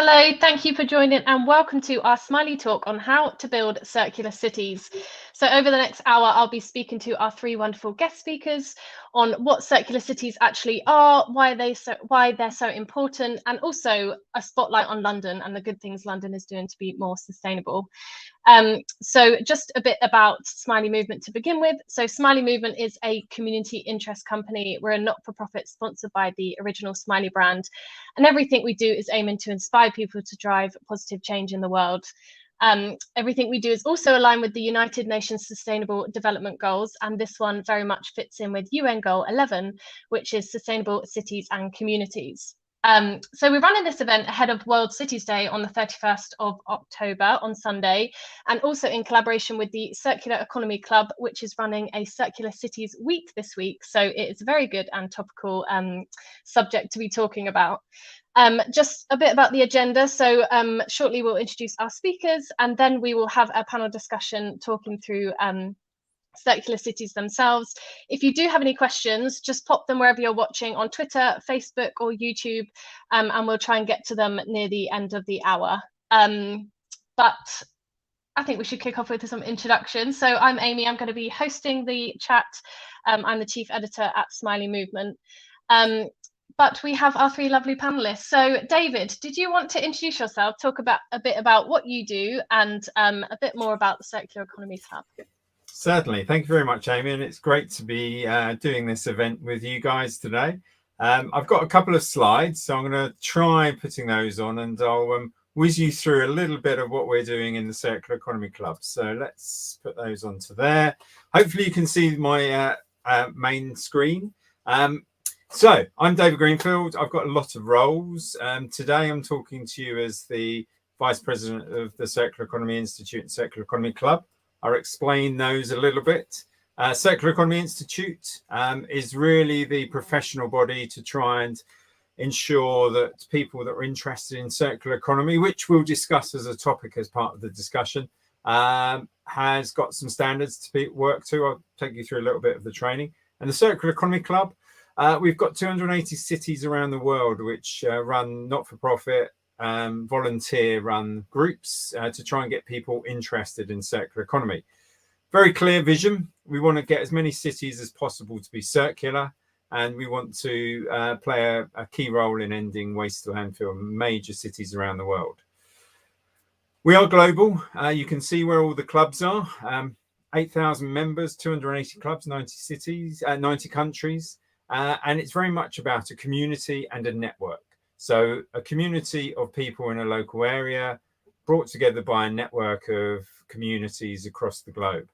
Hello, thank you for joining and welcome to our Smiley Talk on how to build circular cities. So over the next hour, I'll be speaking to our three wonderful guest speakers on what circular cities actually are, why they're so important, and also a spotlight on London and the good things London is doing to be more sustainable. So just a bit about Smiley Movement to begin with. So Smiley Movement is a community interest company. We're a not-for-profit sponsored by the original Smiley brand. And everything we do is aiming to inspire people to drive positive change in the world. Everything we do is also aligned with the United Nations Sustainable Development Goals, and this one very much fits in with UN Goal 11, which is Sustainable Cities and Communities. So we're running this event ahead of World Cities Day on the 31st of October on Sunday, and also in collaboration with the Circular Economy Club, which is running a Circular Cities Week this week. So it is a very good and topical subject to be talking about. Just a bit about the agenda. So shortly we'll introduce our speakers, and then we will have a panel discussion talking through circular cities themselves. If you do have any questions, just pop them wherever you're watching on Twitter, Facebook or YouTube, and we'll try and get to them near the end of the hour. But I think we should kick off with some introductions. So I'm Amy, I'm going to be hosting the chat. I'm the chief editor at Smiley Movement. But we have our three lovely panelists. So David, did you want to introduce yourself, talk about a bit about what you do and a bit more about the Circular Economy Hub? Certainly. Thank you very much, Amy. And it's great to be doing this event with you guys today. I've got a couple of slides, so I'm going to try putting those on, and I'll whiz you through a little bit of what we're doing in the Circular Economy Club. So let's put those onto there. Hopefully you can see my main screen. So I'm David Greenfield. I've got a lot of roles. Today I'm talking to you as the Vice President of the Circular Economy Institute and Circular Economy Club. I'll explain those a little bit. Circular Economy Institute is really the professional body to try and ensure that people that are interested in circular economy, which we'll discuss as a topic as part of the discussion, has got some standards to work to. I'll take you through a little bit of the training. And the Circular Economy Club, we've got 280 cities around the world which run not-for-profit, volunteer-run groups to try and get people interested in circular economy. Very clear vision. We want to get as many cities as possible to be circular, and we want to play a key role in ending waste to landfill in major cities around the world. We are global. You can see where all the clubs are. 8,000 members, 280 clubs, 90 cities, 90 countries. And it's very much about a community and a network. So a community of people in a local area brought together by a network of communities across the globe.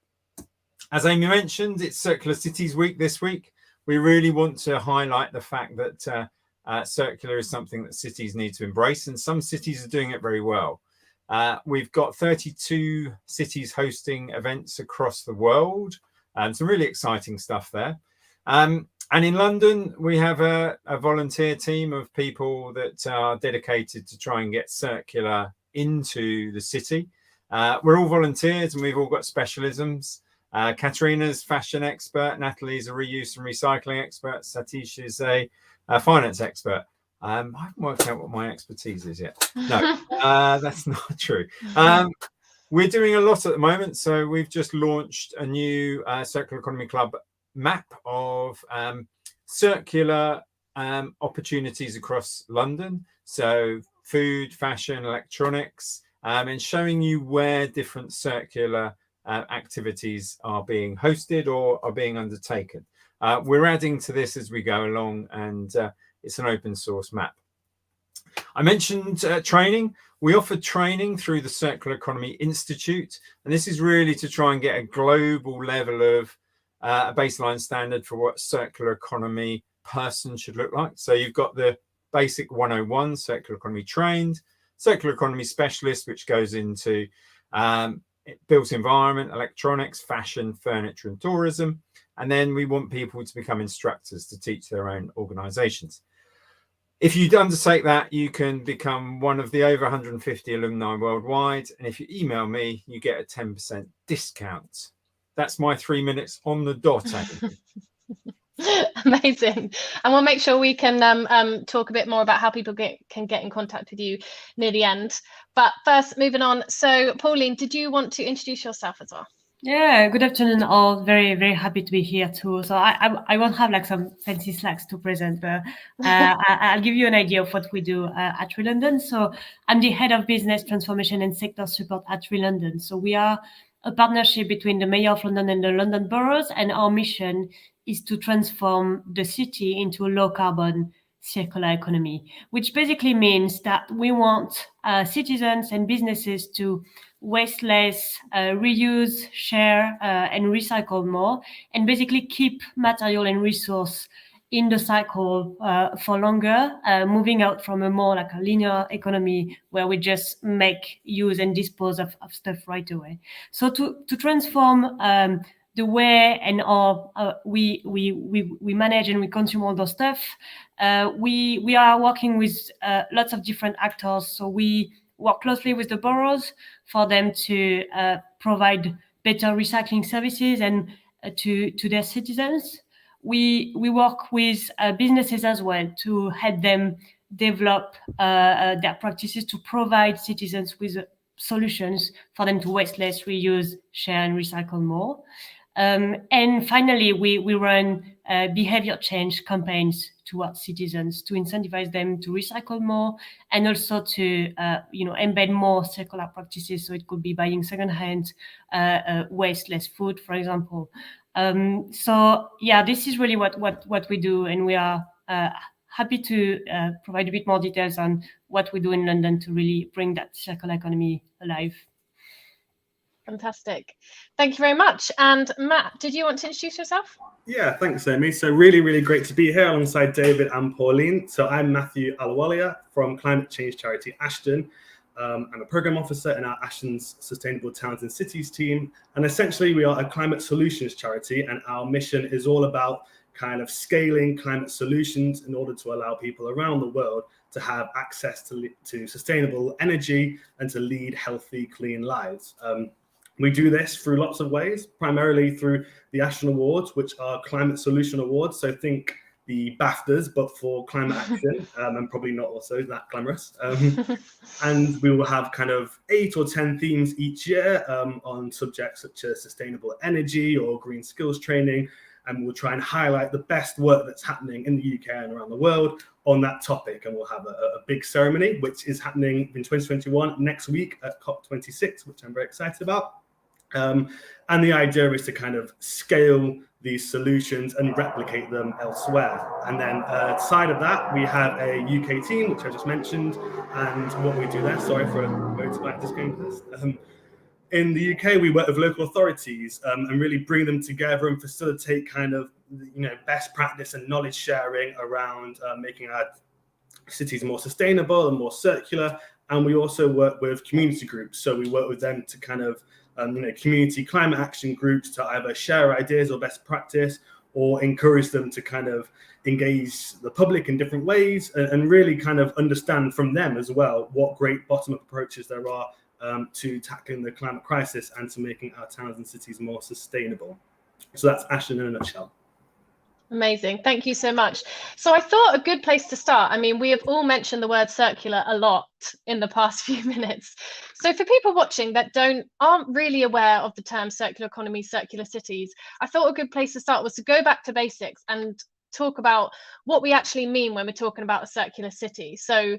As Amy mentioned, it's Circular Cities Week this week. We really want to highlight the fact that circular is something that cities need to embrace, and some cities are doing it very well. We've got 32 cities hosting events across the world, and some really exciting stuff there. And in London, we have a volunteer team of people that are dedicated to try and get circular into the city. We're all volunteers and we've all got specialisms. Katerina's fashion expert, Natalie's a reuse and recycling expert, Satish is a finance expert. I haven't worked out what my expertise is yet. No, that's not true. We're doing a lot at the moment. So we've just launched a new Circular Economy Club map of circular opportunities across London. So food, fashion, electronics, and showing you where different circular activities are being hosted or are being undertaken. We're adding to this as we go along, and it's an open source map. I mentioned training. We offer training through the Circular Economy Institute, and this is really to try and get a global level of a baseline standard for what circular economy person should look like. So you've got the basic 101, circular economy trained, circular economy specialist, which goes into built environment, electronics, fashion, furniture, and tourism. And then we want people to become instructors to teach their own organizations. If you undertake that, you can become one of the over 150 alumni worldwide. And if you email me, you get a 10% discount. That's my 3 minutes on the dot. Amazing. And we'll make sure we can talk a bit more about how people can get in contact with you near the end. But first, moving on. So, Pauline, did you want to introduce yourself as well? Yeah, good afternoon all. Very, very happy to be here too. So I won't have like some fancy slides to present, but I'll give you an idea of what we do at London. So I'm the head of business transformation and sector support at London. So we are a partnership between the Mayor of London and the London boroughs, and our mission is to transform the city into a low carbon circular economy, which basically means that we want citizens and businesses to waste less, reuse, share, and recycle more, and basically keep material and resource in the cycle for longer, moving out from a more like a linear economy where we just make, use, and dispose of stuff right away. So to transform the way and we manage and we consume all those stuff, we are working with lots of different actors. So we work closely with the boroughs for them to provide better recycling services and to their citizens. We work with businesses as well to help them develop their practices to provide citizens with solutions for them to waste less, reuse, share, and recycle more. And finally, we run behavior change campaigns towards citizens to incentivize them to recycle more, and also to embed more circular practices. So it could be buying secondhand, waste less food, for example. So yeah, this is really what we do, and we are happy to provide a bit more details on what we do in London to really bring that circular economy alive. Fantastic. Thank you very much. And Matt, did you want to introduce yourself? Yeah, thanks, Amy. So really, really great to be here alongside David and Pauline. So I'm Matthew Alawalia from climate change charity Ashton. I'm a program officer in our Ashton's Sustainable Towns and Cities team. And essentially, we are a climate solutions charity, and our mission is all about kind of scaling climate solutions in order to allow people around the world to have access to sustainable energy and to lead healthy, clean lives. We do this through lots of ways, primarily through the Ashton Awards, which are climate solution awards. So think the BAFTAs, but for climate action, and probably not also that glamorous. And we will have kind of 8 or 10 themes each year on subjects such as sustainable energy or green skills training. And we'll try and highlight the best work that's happening in the UK and around the world on that topic. And we'll have a big ceremony, which is happening in 2021 next week at COP26, which I'm very excited about. And the idea is to kind of scale these solutions and replicate them elsewhere. And then side of that, we have a UK team, which I just mentioned. And what we do there, sorry for a motorbike just going past. In the UK, we work with local authorities and really bring them together and facilitate kind of, best practice and knowledge sharing around making our cities more sustainable and more circular. And we also work with community groups. So we work with them to kind of, community climate action groups to either share ideas or best practice, or encourage them to kind of engage the public in different ways and really kind of understand from them as well what great bottom-up approaches there are to tackling the climate crisis and to making our towns and cities more sustainable. So that's Ashton in a nutshell. Amazing. Thank you so much. So I thought a good place to start, I mean, we have all mentioned the word circular a lot in the past few minutes. So for people watching that aren't really aware of the term circular economy, circular cities, I thought a good place to start was to go back to basics and talk about what we actually mean when we're talking about a circular city. So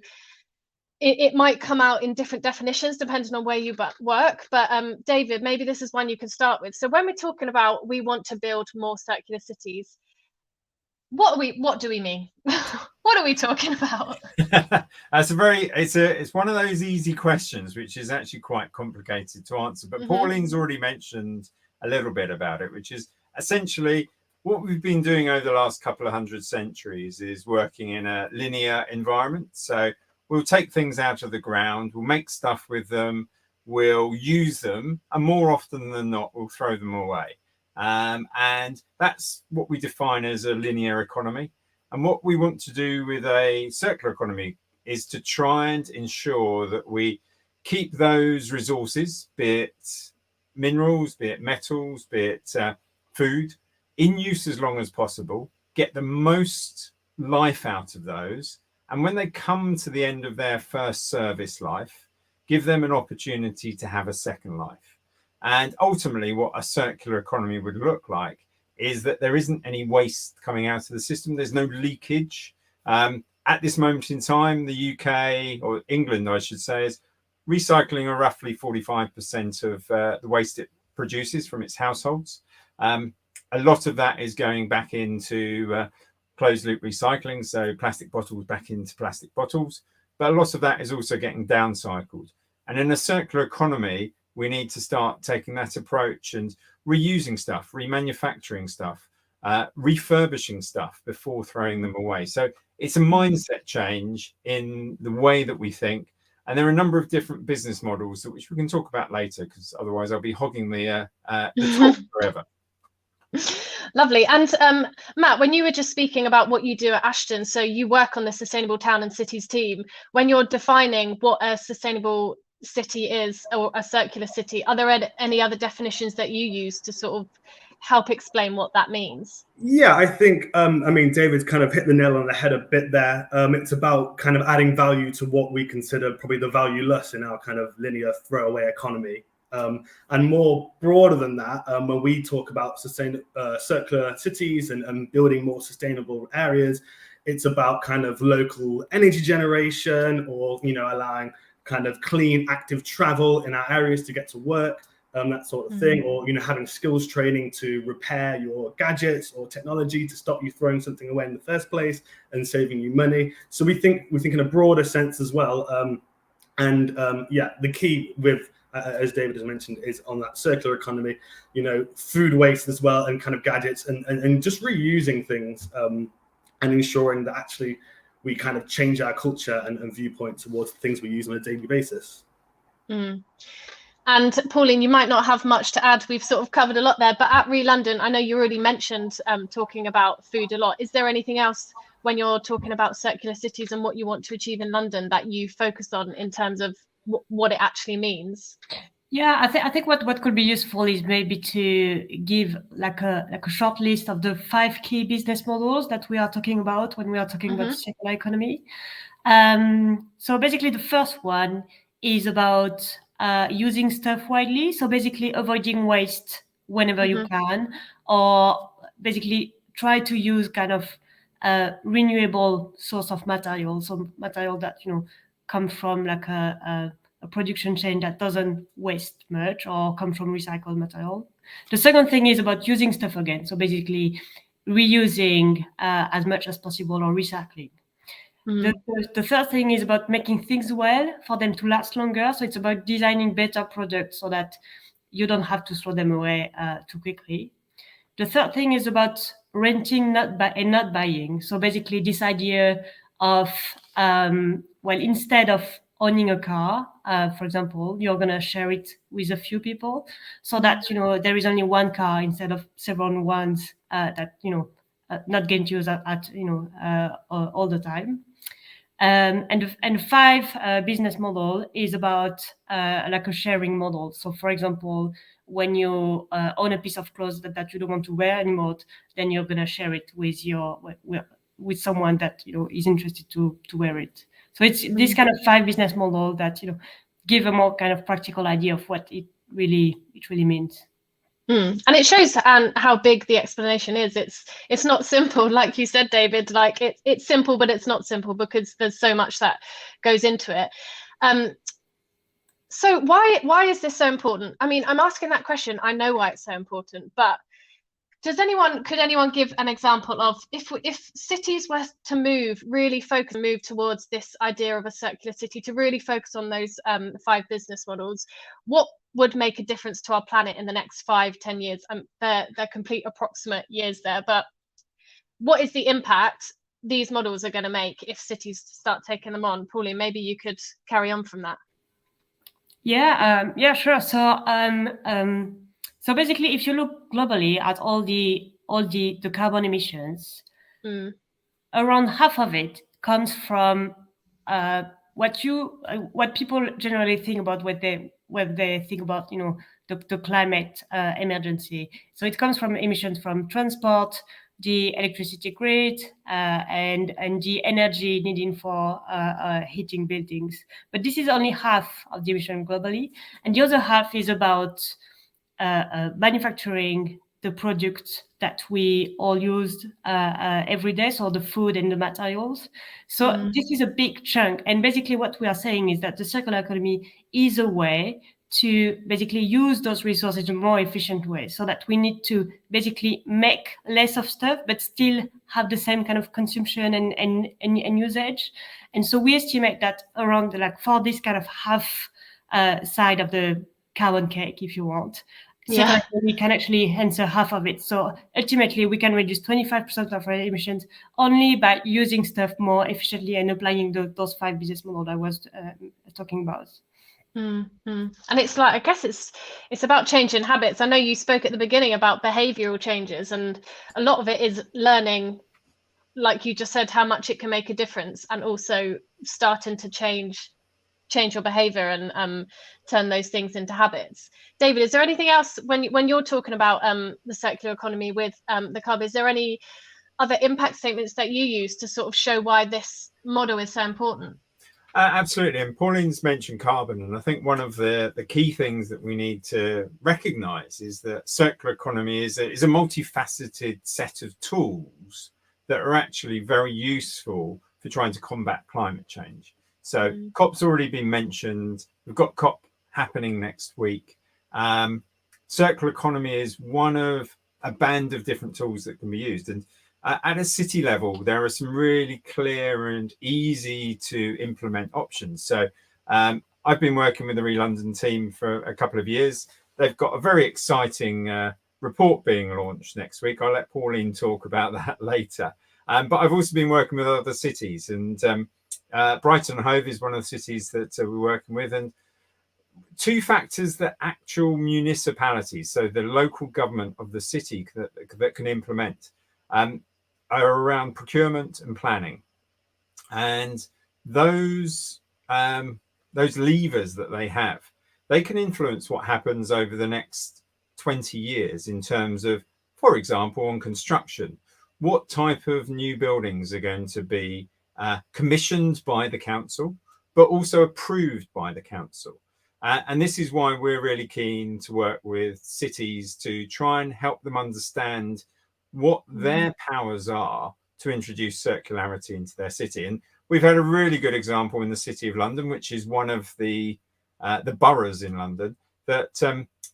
it might come out in different definitions depending on where you work, but David, maybe this is one you can start with. So when we're talking about we want to build more circular cities, what do we mean? What are we talking about? It's one of those easy questions which is actually quite complicated to answer, but Pauline's already mentioned a little bit about it, which is essentially what we've been doing over the last couple of hundred centuries is working in a linear environment. So we'll take things out of the ground, we'll make stuff with them, we'll use them, and more often than not we'll throw them away. And that's what we define as a linear economy. And what we want to do with a circular economy is to try and ensure that we keep those resources, be it minerals, be it metals, be it food, in use as long as possible, get the most life out of those. And when they come to the end of their first service life, give them an opportunity to have a second life. And ultimately, what a circular economy would look like is that there isn't any waste coming out of the system. There's no leakage. At this moment in time, the UK, or England, I should say, is recycling are roughly 45% of the waste it produces from its households. A lot of that is going back into closed loop recycling, so plastic bottles back into plastic bottles. But a lot of that is also getting downcycled. And in a circular economy, we need to start taking that approach and reusing stuff, remanufacturing stuff, refurbishing stuff before throwing them away. So it's a mindset change in the way that we think. And there are a number of different business models, which we can talk about later, because otherwise I'll be hogging the talk forever. Lovely. And Matt, when you were just speaking about what you do at Ashton, so you work on the Sustainable Town and Cities team, when you're defining what a sustainable city is, or a circular city, are there any other definitions that you use to sort of help explain what that means? Yeah, I think, I mean, David's kind of hit the nail on the head a bit there. It's about kind of adding value to what we consider probably the valueless in our kind of linear throwaway economy. And more broader than that, when we talk about circular cities and building more sustainable areas, it's about kind of local energy generation, or, you know, allowing kind of clean, active travel in our areas to get to work, that sort of thing, or, you know, having skills training to repair your gadgets or technology to stop you throwing something away in the first place and saving you money. So we think in a broader sense as well. Yeah, the key with, as David has mentioned, is on that circular economy, you know, food waste as well, and kind of gadgets, and just reusing things, and ensuring that actually we kind of change our culture and viewpoint towards things we use on a daily basis. And Pauline, you might not have much to add. We've sort of covered a lot there, but at London, I know you already mentioned talking about food a lot. Is there anything else when you're talking about circular cities and what you want to achieve in London that you focus on in terms of what it actually means? Yeah, I think what could be useful is maybe to give like a short list of the 5 key business models that we are talking about when we are talking about circular economy. So basically, the first one is about using stuff widely. So basically, avoiding waste whenever you can, or basically try to use kind of renewable source of material, so material that, you know, come from like a production chain that doesn't waste much or come from recycled material. The second thing is about using stuff again. So basically reusing as much as possible, or recycling. The third thing is about making things well for them to last longer. So it's about designing better products so that you don't have to throw them away too quickly. The third thing is about renting, not buying. So basically this idea of, well, instead of owning a car, for example, you're going to share it with a few people, so that, you know, there is only one car instead of several ones that, you know, not getting used at you know, all the time. And 5 business model is about like a sharing model. So for example, when you own a piece of clothes that you don't want to wear anymore, then you're going to share it with someone that, you know, is interested to wear it. So it's this kind of 5 business model that, you know, give a more kind of practical idea of what it really means. And it shows how big the explanation is. It's not simple, like you said, David. Like it's simple, but it's not simple because there's so much that goes into it. So why is this so important? I mean, I'm asking that question. I know why it's so important, but could anyone give an example of if cities were to move towards this idea of a circular city, to really focus on those 5 business models, what would make a difference to our planet in the next 5-10 years? They're complete approximate years there, but what is the impact these models are going to make if cities start taking them on? Pauline, maybe you could carry on from that. Yeah, sure. So basically, if you look globally at all the carbon emissions, around half of it comes from what people generally think about when they think about, you know, the climate emergency. So it comes from emissions from transport, the electricity grid, and the energy needed for heating buildings. But this is only half of the emission globally, and the other half is about manufacturing the products that we all use every day, so the food and the materials. So this is a big chunk. And basically what we are saying is that the circular economy is a way to basically use those resources in a more efficient way, so that we need to basically make less of stuff, but still have the same kind of consumption and usage. And so we estimate that around for this kind of half side of the carbon cake, if you want, circular economy can actually answer half of it. So ultimately, we can reduce 25% of our emissions only by using stuff more efficiently and applying those 5 business models I was talking about. And it's like, I guess it's about changing habits. I know you spoke at the beginning about behavioral changes, and a lot of it is learning, like you just said, how much it can make a difference, and also starting to change your behavior and turn those things into habits. David, is there anything else when you're talking about the circular economy with the carbon? Is there any other impact statements that you use to sort of show why this model is so important? Absolutely, and Pauline's mentioned carbon, and I think one of the key things that we need to recognise is that circular economy is a multifaceted set of tools that are actually very useful for trying to combat climate change. So COP's already been mentioned. We've got COP happening next week. Circular economy is one of a band of different tools that can be used. And at a city level, there are some really clear and easy to implement options. So I've been working with the London team for a couple of years. They've got a very exciting report being launched next week. I'll let Pauline talk about that later. But I've also been working with other cities, and Brighton and Hove is one of the cities that we're working with. And two factors that actual municipalities, so the local government of the city that can implement, are around procurement and planning. And those levers that they have, they can influence what happens over the next 20 years in terms of, for example, on construction. What type of new buildings are going to be commissioned by the council, but also approved by the council? And this is why we're really keen to work with cities to try and help them understand what their powers are to introduce circularity into their city. And we've had a really good example in the City of London, which is one of the boroughs in London, that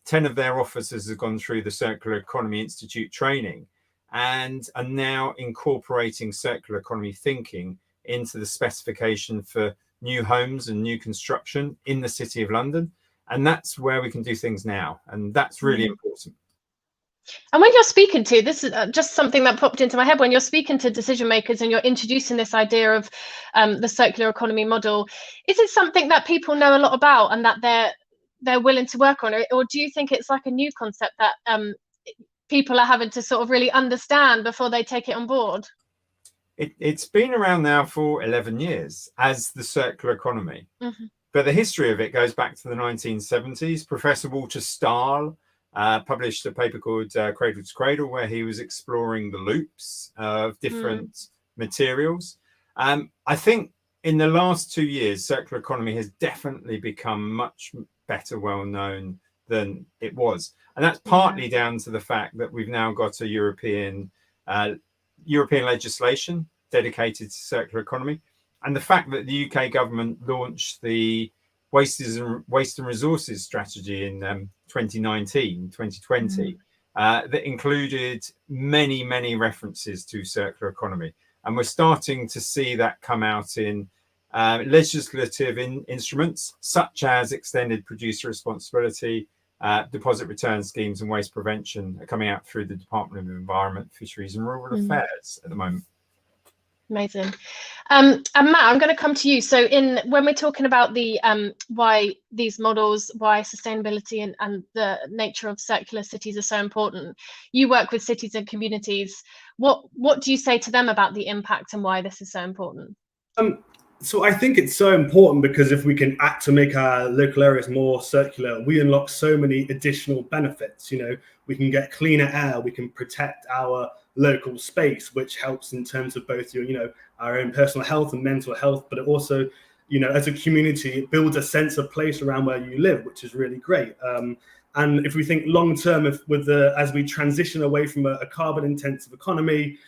10 of their officers have gone through the Circular Economy Institute training and are now incorporating circular economy thinking into the specification for new homes and new construction in the City of London. And that's where we can do things now. And that's really important. And when you're speaking to, this is just something that popped into my head, when you're speaking to decision makers and you're introducing this idea of the circular economy model, is it something that people know a lot about and that they're willing to work on? Or do you think it's like a new concept that people are having to sort of really understand before they take it on board? It's been around now for 11 years as the circular economy. But the history of it goes back to the 1970s. Professor Walter Stahl published a paper called Cradle to Cradle, where he was exploring the loops of different materials. I think in the last 2 years, circular economy has definitely become much better well known than it was. And that's partly down to the fact that we've now got a European legislation dedicated to circular economy, and the fact that the UK government launched the waste and resources strategy in 2020 that included many references to circular economy, and we're starting to see that come out in legislative instruments such as extended producer responsibility, deposit return schemes, and waste prevention are coming out through the Department of Environment, Fisheries and Rural Affairs at the moment. Amazing. And Matt, I'm going to come to you. So when we're talking about the why these models, why sustainability and the nature of circular cities are so important, you work with cities and communities. What do you say to them about the impact and why this is so important? So I think it's so important because if we can act to make our local areas more circular, we unlock so many additional benefits. You know, we can get cleaner air, we can protect our local space, which helps in terms of both your, our own personal health and mental health, but it also, as a community, it builds a sense of place around where you live, which is really great. And if we think long term, as we transition away from a carbon intensive economy,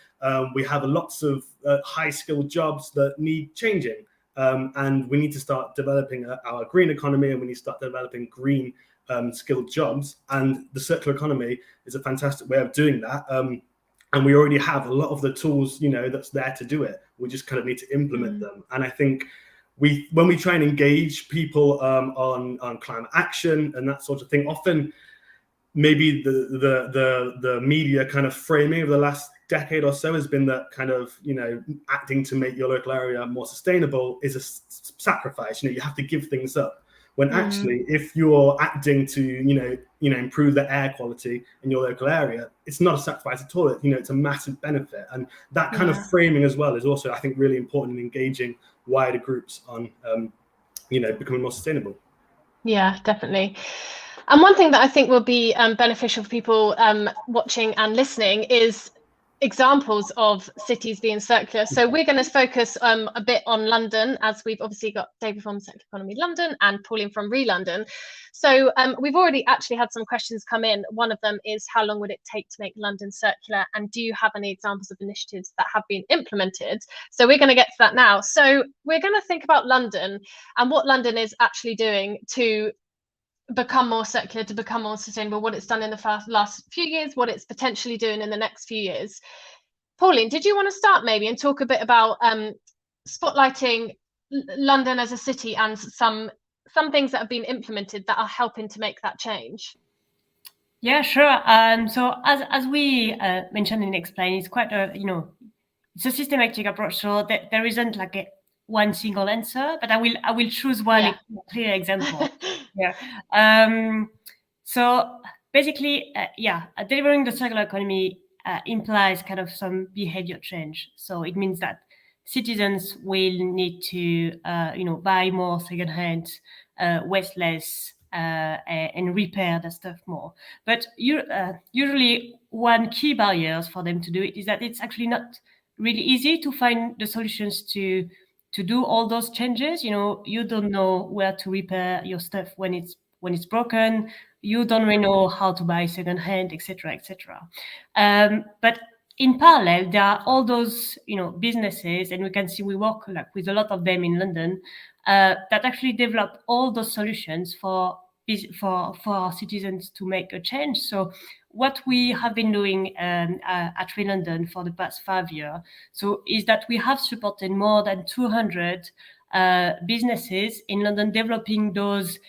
we have lots of high skilled jobs that need changing. And we need to start developing our green economy, and we need to start developing green skilled jobs. And the circular economy is a fantastic way of doing that. And we already have a lot of the tools, that's there to do it. We just kind of need to implement them. And I think when we try and engage people on climate action and that sort of thing, often maybe the media kind of framing of the last decade or so has been that kind of, acting to make your local area more sustainable is a sacrifice. You have to give things up. When actually, if you're acting to, improve the air quality in your local area, it's not a sacrifice at all. It's a massive benefit. And that kind of framing as well is also, I think, really important in engaging wider groups on, becoming more sustainable. Yeah, definitely. And one thing that I think will be beneficial for people watching and listening is examples of cities being circular. So we're going to focus a bit on London, as we've obviously got David from Circular Economy London and Pauline from Re-London. So we've already actually had some questions come in. One of them is, how long would it take to make London circular? And do you have any examples of initiatives that have been implemented? So we're going to get to that now. So we're going to think about London and what London is actually doing to become more circular, to become more sustainable, what it's done in the last few years, what it's potentially doing in the next few years. Pauline, did you want to start maybe and talk a bit about spotlighting London as a city and some things that have been implemented that are helping to make that change? Yeah, sure. So as we mentioned and explained, it's quite a, it's a systematic approach. So there isn't like one single answer, but I will choose one clear example. So basically, delivering the circular economy implies kind of some behavior change. So it means that citizens will need to, buy more secondhand, waste less, and repair the stuff more. But usually one key barriers for them to do it is that it's actually not really easy to find the solutions to do all those changes. You don't know where to repair your stuff when it's broken. You don't really know how to buy secondhand, etc., etc. But in parallel, there are all those businesses, and we can see we work with a lot of them in London that actually develop all those solutions for our citizens to make a change. So what we have been doing at Re-London for the past 5 years, is that we have supported more than 200 businesses in London developing those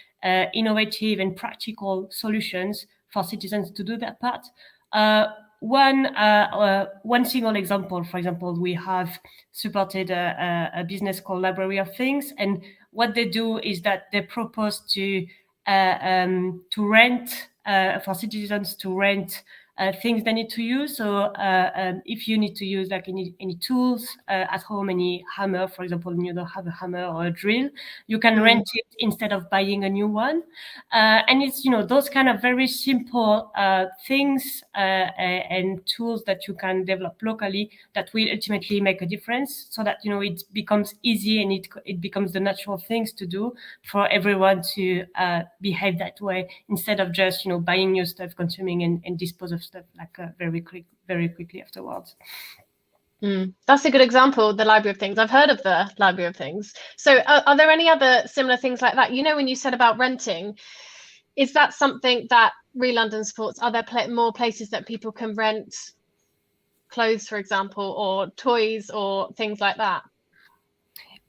innovative and practical solutions for citizens to do their part. One single example, for example, we have supported a business called Library of Things, and what they do is that they propose to rent for citizens to rent things they need to use. So if you need to use like any tools at home, any hammer, for example, and you don't have a hammer or a drill, you can rent it instead of buying a new one. And it's those kind of very simple things and tools that you can develop locally that will ultimately make a difference, so that it becomes easy and it becomes the natural things to do for everyone to behave that way, instead of just buying new stuff, consuming and dispose of stuff very quickly afterwards. That's a good example, the Library of Things. I've heard of the Library of Things. So are there any other similar things like that? When you said about renting, is that something that Re-London supports? Are there more places that people can rent clothes, for example, or toys or things like that?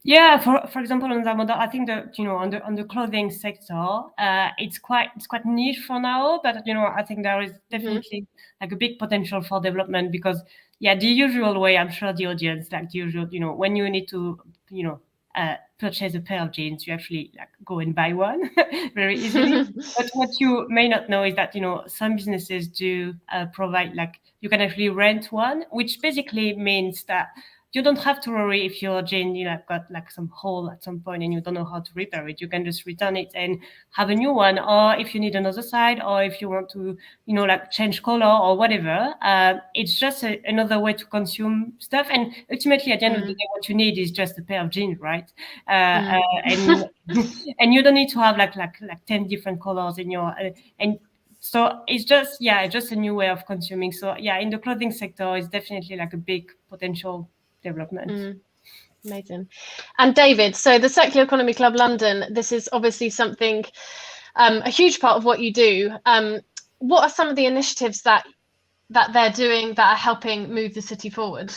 Yeah, for example, on that model, I think that on the clothing sector, it's quite niche for now, but I think there is definitely like a big potential for development, because the usual way, I'm sure the audience, like the usual, when you need to purchase a pair of jeans, you actually go and buy one very easily. But what you may not know is that some businesses do provide you can actually rent one, which basically means that you don't have to worry if your jean, got like some hole at some point and you don't know how to repair it. You can just return it and have a new one. Or if you need another side, or if you want to, like change color or whatever, it's just another way to consume stuff. And ultimately, at the end of the day, what you need is just a pair of jeans, right? And and you don't need to have like 10 different colors in your and. So it's just a new way of consuming. So yeah, in the clothing sector, it's definitely like a big potential development. Amazing. And David, so the Circular Economy Club London, this is obviously something, a huge part of what you do. What are some of the initiatives that they're doing that are helping move the city forward?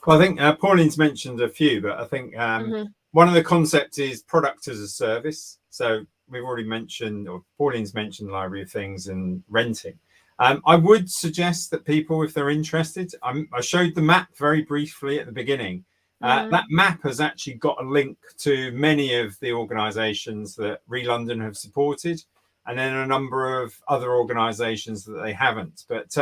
Well, I think Pauline's mentioned a few, but I think one of the concepts is product as a service. So we've already mentioned, or Pauline's mentioned, Library of Things and renting. I would suggest that people, if they're interested, I showed the map very briefly at the beginning. That map has actually got a link to many of the organisations that ReLondon have supported, and then a number of other organisations that they haven't. But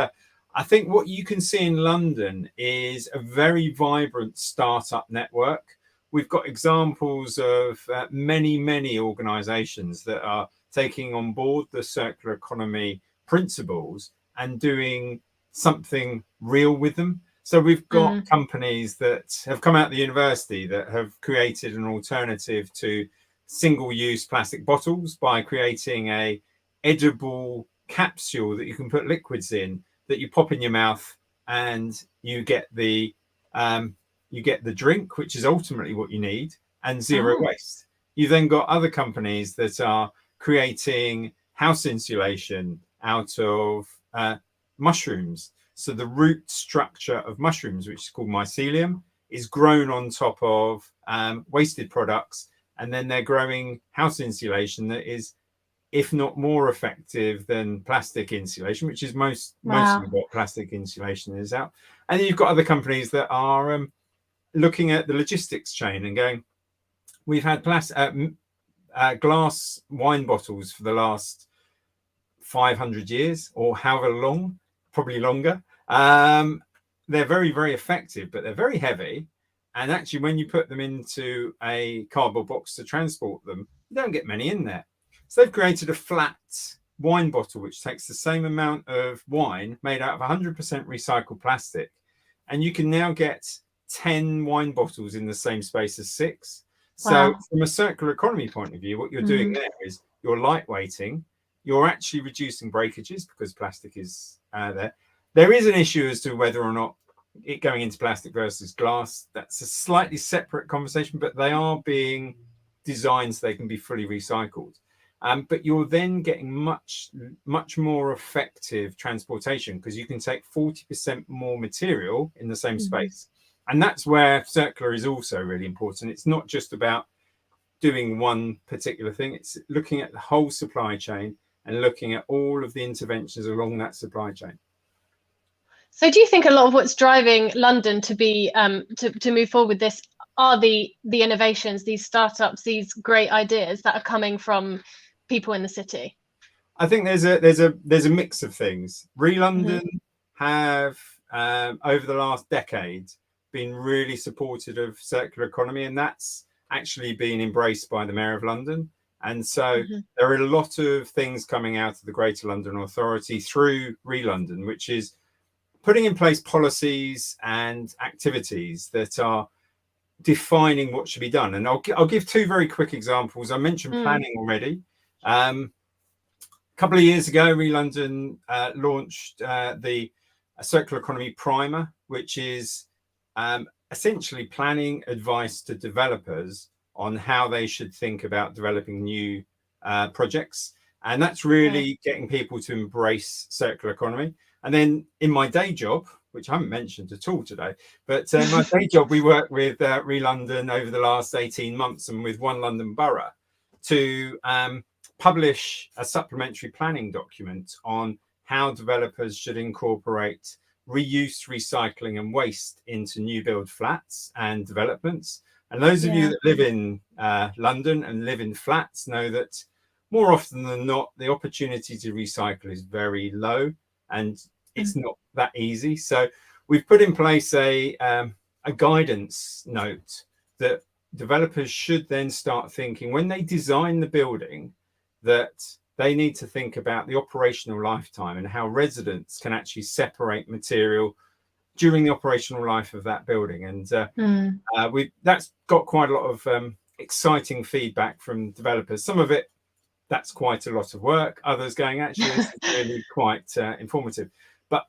I think what you can see in London is a very vibrant startup network. We've got examples of many organisations that are taking on board the circular economy principles and doing something real with them. So we've got companies that have come out of the university that have created an alternative to single-use plastic bottles by creating a edible capsule that you can put liquids in, that you pop in your mouth, and you get the drink, which is ultimately what you need, and zero waste. You've then got other companies that are creating house insulation out of mushrooms. So the root structure of mushrooms, which is called mycelium, is grown on top of wasted products, and then they're growing house insulation that is, if not more effective than plastic insulation, which is mostly what plastic insulation is out. And then you've got other companies that are looking at the logistics chain and going, we've had glass wine bottles for the last 500 years or however long, probably longer. They're very effective, but they're very heavy. And actually, when you put them into a cardboard box to transport them, you don't get many in there. So they've created a flat wine bottle, which takes the same amount of wine made out of 100% recycled plastic. And you can now get 10 wine bottles in the same space as 6. So from a circular economy point of view, what you're doing there is you're lightweighting, you're actually reducing breakages because plastic is there. There is an issue as to whether or not it going into plastic versus glass. That's a slightly separate conversation, but they are being designed so they can be fully recycled. But you're then getting much more effective transportation because you can take 40% more material in the same space. And that's where circular is also really important. It's not just about doing one particular thing. It's looking at the whole supply chain and looking at all of the interventions along that supply chain. So do you think a lot of what's driving London to be to move forward with this are the innovations, these startups, these great ideas that are coming from people in the city? I think there's a mix of things. ReLondon have over the last decade been really supportive of circular economy, and that's actually been embraced by the Mayor of London. And so there are a lot of things coming out of the Greater London Authority through ReLondon, which is putting in place policies and activities that are defining what should be done. And I'll give 2 very quick examples. I mentioned planning already. A couple of years ago, ReLondon launched the Circular Economy Primer, which is essentially planning advice to developers on how they should think about developing new projects. And that's really getting people to embrace circular economy. And then in my day job, which I haven't mentioned at all today, but in my day job, we worked with ReLondon over the last 18 months and with One London Borough to publish a supplementary planning document on how developers should incorporate reuse, recycling and waste into new build flats and developments. And those of you that live in London and live in flats know that more often than not, the opportunity to recycle is very low and it's not that easy. So we've put in place a a guidance note that developers should then start thinking when they design the building that they need to think about the operational lifetime and how residents can actually separate material during the operational life of that building. And that's got quite a lot of exciting feedback from developers. Some of it, that's quite a lot of work. Others going, actually, this is really quite informative. But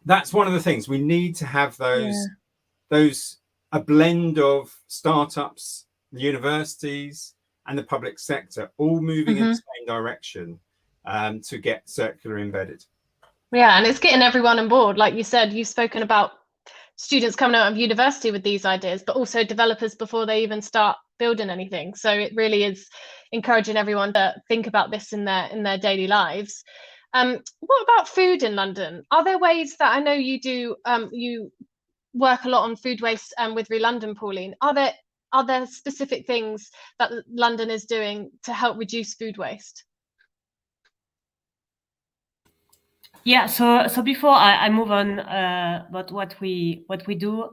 that's one of the things. We need to have those a blend of startups, the universities, and the public sector all moving in the same direction to get circular embedded. Yeah, and it's getting everyone on board. Like you said, you've spoken about students coming out of university with these ideas, but also developers before they even start building anything. So it really is encouraging everyone to think about this in their daily lives. What about food in London? Are there ways that I know you do, you work a lot on food waste with ReLondon, Pauline. Are there specific things that London is doing to help reduce food waste? Yeah, so before I move on about what we do,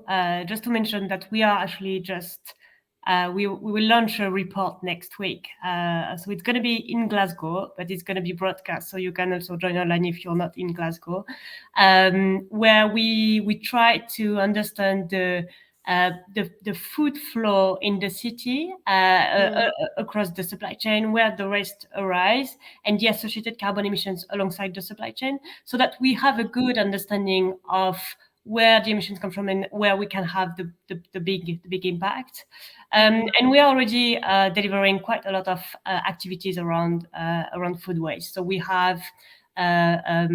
just to mention that we are actually just we will launch a report next week. So it's going to be in Glasgow, but it's going to be broadcast, so you can also join online if you're not in Glasgow, where we try to understand the food flow in the city across the supply chain, where the waste arise, and the associated carbon emissions alongside the supply chain, so that we have a good understanding of where the emissions come from and where we can have the big impact. And we are already delivering quite a lot of activities around food waste. So we have a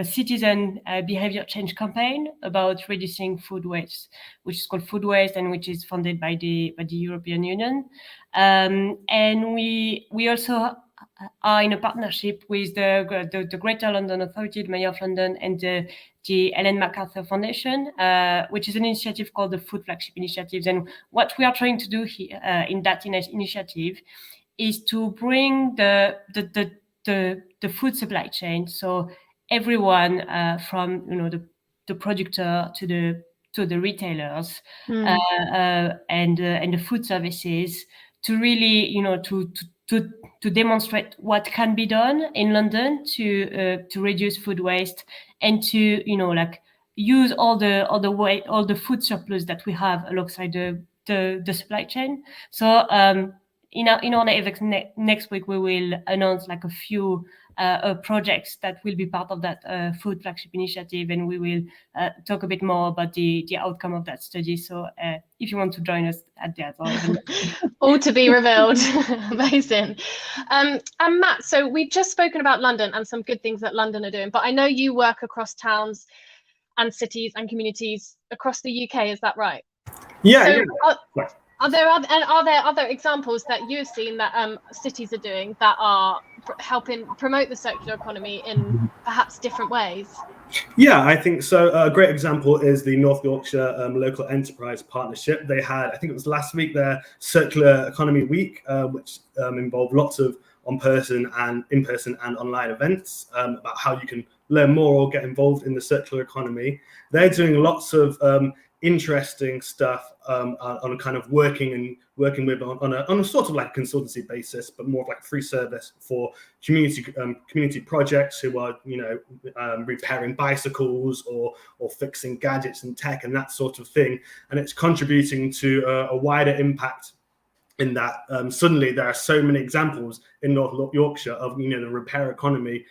citizen behavior change campaign about reducing food waste, which is called Food Waste and which is funded by the European Union. And we also are in a partnership with the Greater London Authority, the Mayor of London, and the Ellen MacArthur Foundation, which is an initiative called the Food Flagship Initiatives. And what we are trying to do here in that initiative is to bring the food supply chain, so everyone from the producer to the retailers and the food services, to really to demonstrate what can be done in London to reduce food waste and to use all the food surplus that we have alongside the supply chain. So in our next week we will announce a few projects that will be part of that food flagship initiative, and we will talk a bit more about the outcome of that study. So if you want to join us at that, all to be revealed. Amazing. And Matt, so we've just spoken about London and some good things that London are doing, but I know you work across towns and cities and communities across the UK. Is that right? Yeah. So yeah. Are there other examples that you've seen that cities are doing that are helping promote the circular economy in perhaps different ways? Yeah, I think so. A great example is the North Yorkshire Local Enterprise Partnership. They had, I think it was last week, their Circular Economy Week, which involved lots of in-person and online events about how you can learn more or get involved in the circular economy. They're doing lots of interesting stuff on a kind of working with on a sort of like consultancy basis, but more of like a free service for community projects who are repairing bicycles or fixing gadgets and tech and that sort of thing, and it's contributing to a wider impact in that suddenly there are so many examples in North Yorkshire of the repair economy.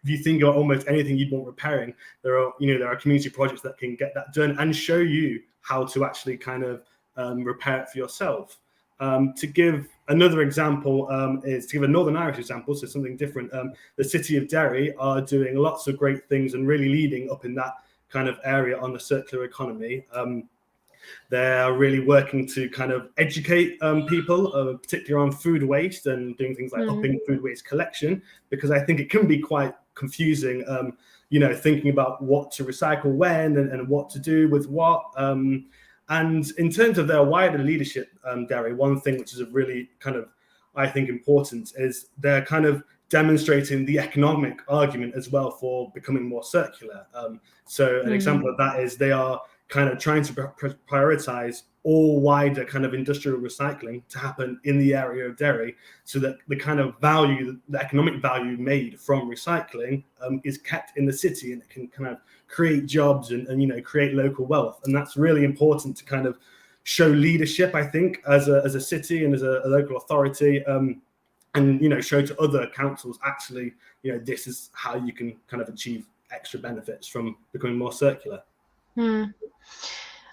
If you think about almost anything you'd want repairing, there are community projects that can get that done and show you how to actually kind of repair it for yourself. To give another example is to give a Northern Irish example, so something different. The city of Derry are doing lots of great things and really leading up in that kind of area on the circular economy. They're really working to kind of educate people, particularly on food waste and doing things like upping food waste collection, because I think it can be quite confusing, thinking about what to recycle when and what to do with what. And in terms of their wider leadership, Derry, one thing which is a really kind of, I think, important is they're kind of demonstrating the economic argument as well for becoming more circular. So an example of that is they are kind of trying to prioritize all wider kind of industrial recycling to happen in the area of Derry, so that the kind of value, the economic value made from recycling is kept in the city, and it can kind of create jobs and you know, create local wealth. And that's really important to kind of show leadership, I think, as a city and as a local authority, and you know, show to other councils, actually, you know, this is how you can kind of achieve extra benefits from becoming more circular.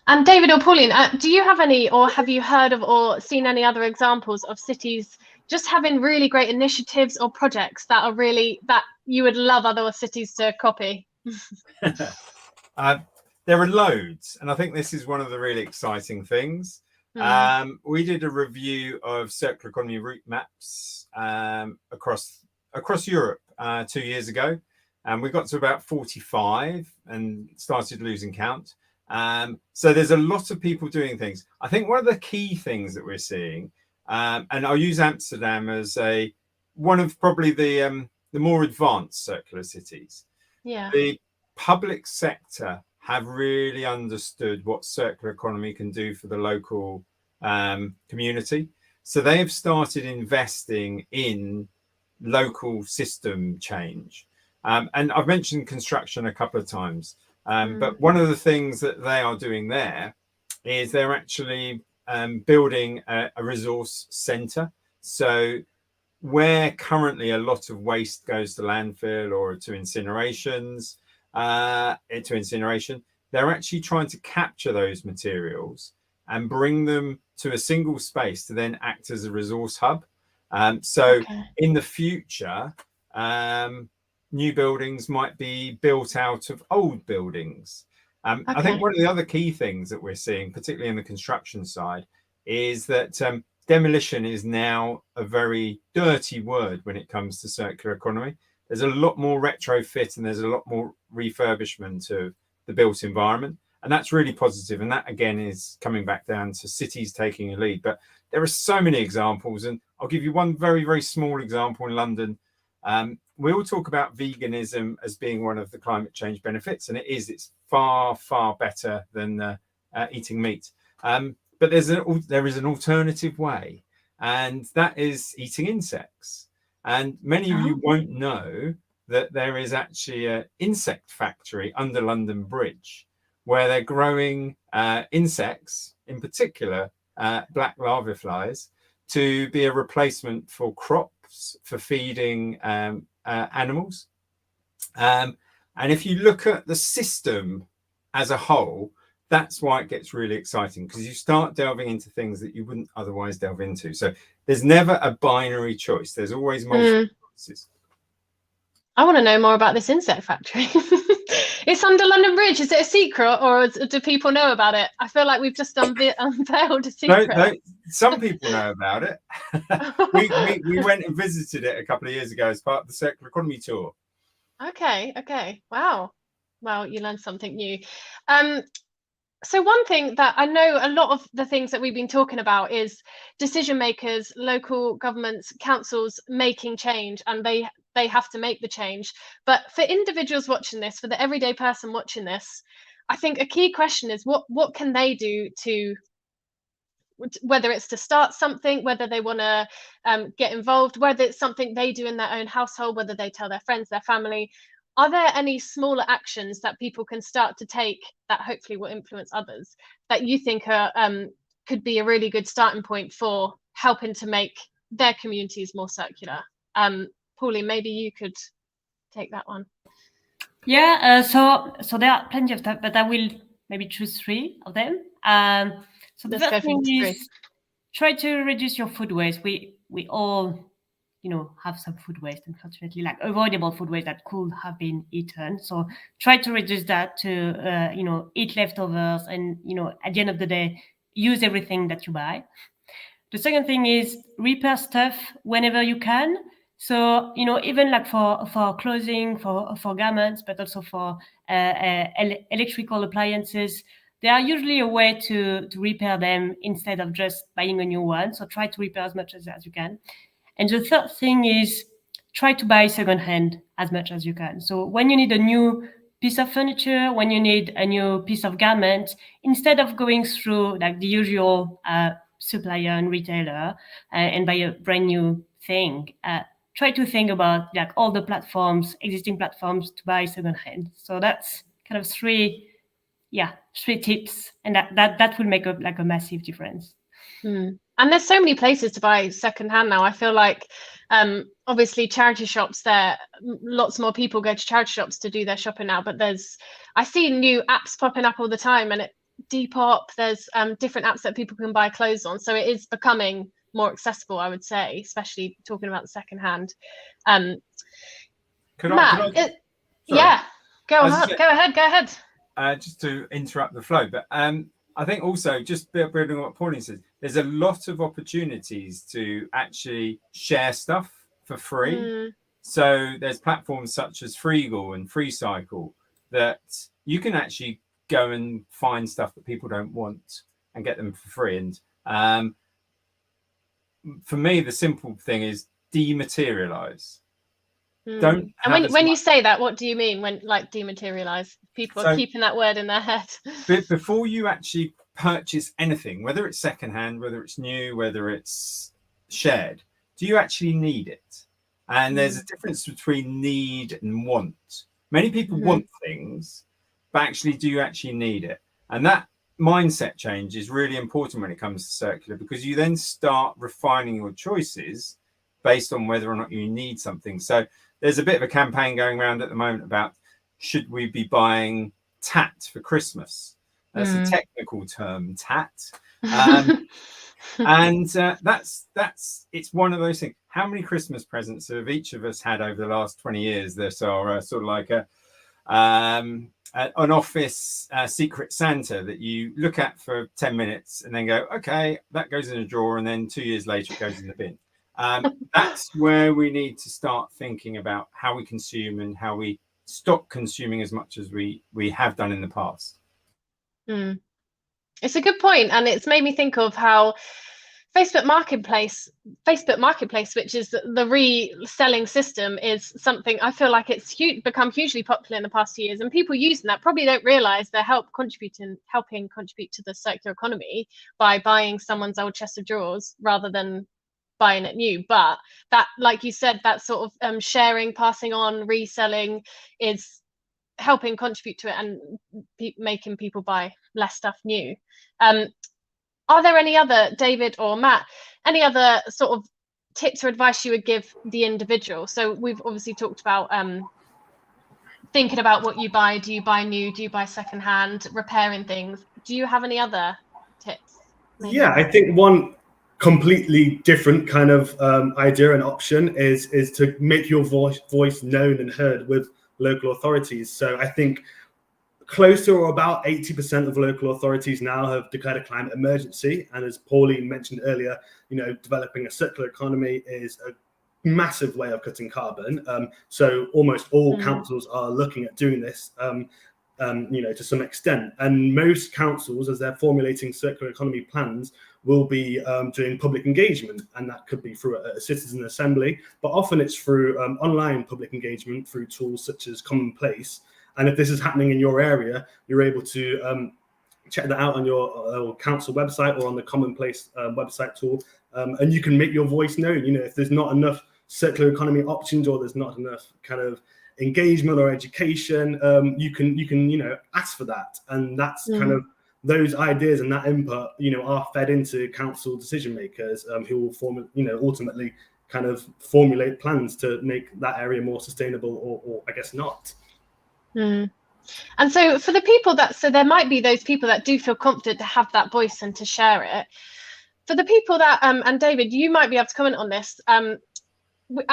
And David or Pauline, do you have any, or have you heard of or seen any other examples of cities just having really great initiatives or projects that are really, that you would love other cities to copy? There are loads, and I think this is one of the really exciting things. We did a review of circular economy route maps across Europe 2 years ago, and we got to about 45 and started losing count. So there's a lot of people doing things. I think one of the key things that we're seeing, and I'll use Amsterdam as one of probably the more advanced circular cities. Yeah. The public sector have really understood what circular economy can do for the local community. So they have started investing in local system change. And I've mentioned construction a couple of times. But one of the things that they are doing there is they're actually building a resource centre. So where currently a lot of waste goes to landfill or to incineration, they're actually trying to capture those materials and bring them to a single space to then act as a resource hub. In the future, new buildings might be built out of old buildings. I think one of the other key things that we're seeing, particularly in the construction side, is that demolition is now a very dirty word when it comes to circular economy. There's a lot more retrofit and there's a lot more refurbishment of the built environment. And that's really positive. And that, again, is coming back down to cities taking a lead. But there are so many examples. And I'll give you one very, very small example in London. We all talk about veganism as being one of the climate change benefits. And it is. It's far, far better than eating meat. But there is an alternative way. And that is eating insects. And many of you won't know that there is actually an insect factory under London Bridge where they're growing insects, in particular black larviflies, to be a replacement for crops for feeding animals. And if you look at the system as a whole, that's why it gets really exciting, because you start delving into things that you wouldn't otherwise delve into. So there's never a binary choice. There's always multiple choices. I want to know more about this insect factory. It's under London Bridge. Is it a secret, or do people know about it? I feel like we've just unveiled a secret. No, some people know about it. we went and visited it a couple of years ago as part of the Circular Economy Tour. Okay. Wow. Well, you learned something new. So one thing that I know, a lot of the things that we've been talking about is decision makers, local governments, councils making change, and they have to make the change. But for individuals watching this, for the everyday person watching this, I think a key question is what can they do to, whether it's to start something, whether they want to get involved, whether it's something they do in their own household, whether they tell their friends, their family. Are there any smaller actions that people can start to take that hopefully will influence others that you think are, could be a really good starting point for helping to make their communities more circular? Pauline, maybe you could take that one. Yeah, so there are plenty of stuff, but I will maybe choose 3 of them. So the first thing is try to reduce your food waste. We all, have some food waste, unfortunately, like avoidable food waste that could have been eaten. So try to reduce that to, eat leftovers and, at the end of the day, use everything that you buy. The second thing is repair stuff whenever you can. So, even like for clothing, for garments, but also for electrical appliances, there are usually a way to repair them instead of just buying a new one. So try to repair as much as you can. And the third thing is try to buy secondhand as much as you can. So when you need a new piece of furniture, when you need a new piece of garment, instead of going through like the usual supplier and retailer and buy a brand new thing, try to think about like all the platforms, existing platforms to buy secondhand. So that's kind of three tips, and that will make a massive difference. And there's so many places to buy secondhand now. I feel like obviously charity shops, there lots more people go to charity shops to do their shopping now, but I see new apps popping up all the time, and Depop, there's different apps that people can buy clothes on, so it is becoming more accessible, I would say, especially talking about the secondhand. Matt, go ahead. Just to interrupt the flow, but I think also, just building on what Pauline says, there's a lot of opportunities to actually share stuff for free. So there's platforms such as Freegal and FreeCycle that you can actually go and find stuff that people don't want and get them for free. And for me, the simple thing is dematerialize. Don't. And when you say that, what do you mean when like dematerialize? People are keeping that word in their head. Before you actually purchase anything, whether it's secondhand, whether it's new, whether it's shared, do you actually need it? And there's a difference between need and want. Many people want things, but actually, do you actually need it? And that mindset change is really important when it comes to circular, because you then start refining your choices based on whether or not you need something. So there's a bit of a campaign going around at the moment about, should we be buying tat for Christmas? That's a technical term, tat. And that's it's one of those things. How many Christmas presents have each of us had over the last 20 years that are sort of like an office secret Santa that you look at for 10 minutes and then go, okay, that goes in a drawer, and then 2 years later it goes in the bin. That's where we need to start thinking about how we consume and how we stop consuming as much as we have done in the past. It's a good point, and it's made me think of how Facebook Marketplace, which is the reselling system, is something I feel like it's become hugely popular in the past few years, and people using that probably don't realize they're helping contribute to the circular economy by buying someone's old chest of drawers rather than buying it new. But that, like you said, that sort of sharing, passing on, reselling is helping contribute to it and making people buy less stuff new. Are there any other, David or Matt, any other sort of tips or advice you would give the individual? So we've obviously talked about thinking about what you buy. Do you buy new? Do you buy secondhand? Repairing things. Do you have any other tips? Maybe? Yeah, I think one completely different kind of idea and option is to make your voice known and heard with local authorities. So I think close to or about 80% of local authorities now have declared a climate emergency. And as Pauline mentioned earlier, developing a circular economy is a massive way of cutting carbon. So almost all councils are looking at doing this, to some extent. And most councils, as they're formulating circular economy plans, will be doing public engagement, and that could be through a citizen assembly, but often it's through online public engagement through tools such as Commonplace. And if this is happening in your area, you're able to check that out on your council website or on the Commonplace website tool, and you can make your voice known. If there's not enough circular economy options or there's not enough kind of engagement or education, you can ask for that, and that's kind of those ideas and that input are fed into council decision makers who will ultimately kind of formulate plans to make that area more sustainable or I guess not. And so for the people so there might be those people that do feel confident to have that voice and to share it. For the people that and David, you might be able to comment on this, and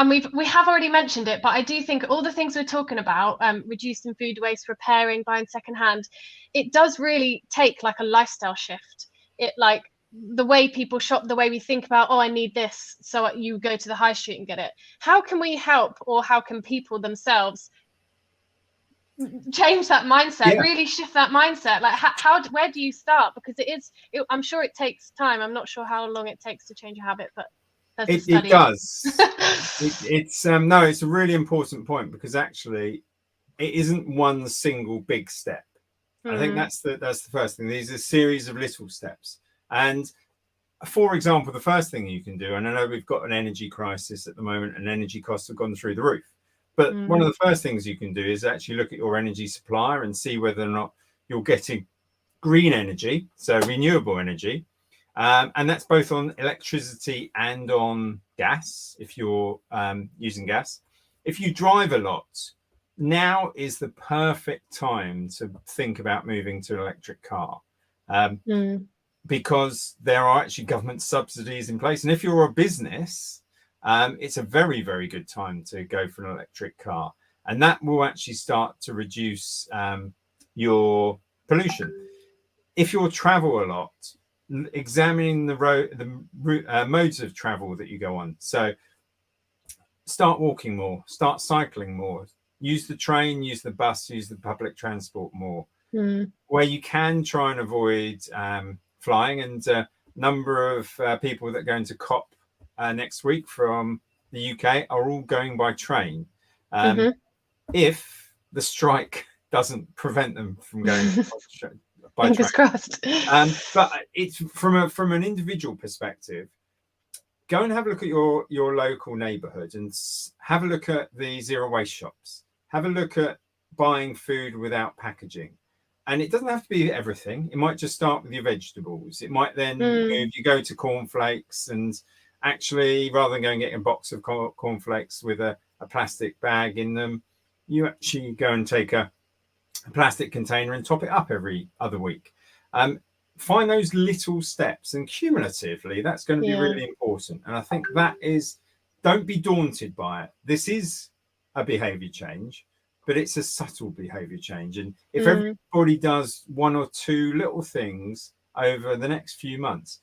we have already mentioned it, but I do think all the things we're talking about, reducing food waste, repairing, buying secondhand, it does really take like a lifestyle shift. It like the way people shop, the way we think about, I need this, so you go to the high street and get it. How can we help, or how can people themselves change that mindset, really shift that mindset? Like where do you start? Because I'm sure it takes time. I'm not sure how long it takes to change a habit, but There's a It study. does. It's no, it's a really important point, because actually it isn't one single big step. I think that's the first thing. These are a series of little steps. And for example, the first thing you can do, and I know we've got an energy crisis at the moment and energy costs have gone through the roof, but one of the first things you can do is actually look at your energy supplier and see whether or not you're getting green energy, so renewable energy. And that's both on electricity and on gas, if you're using gas. If you drive a lot, now is the perfect time to think about moving to an electric car, because there are actually government subsidies in place. And if you're a business, it's a very, very good time to go for an electric car. And that will actually start to reduce your pollution. If you travel a lot, examining the modes of travel that you go on. So start walking more, start cycling more, use the train, use the bus, use the public transport more. Where you can, try and avoid flying. And a number of people that are going to COP next week from the UK are all going by train. If the strike doesn't prevent them from going by Fingers train. crossed. But it's from an individual perspective. Go and have a look at your local neighbourhood and have a look at the zero waste shops. Have a look at buying food without packaging. And it doesn't have to be everything. It might just start with your vegetables. It might then move, you go to cornflakes, and actually, rather than going and getting a box of cornflakes with a plastic bag in them, you actually go and take a plastic container and top it up every other week. Find those little steps, and cumulatively, that's going to be really important. And I think that is, don't be daunted by it. This is a behavior change, but it's a subtle behavior change. And if everybody does one or two little things over the next few months,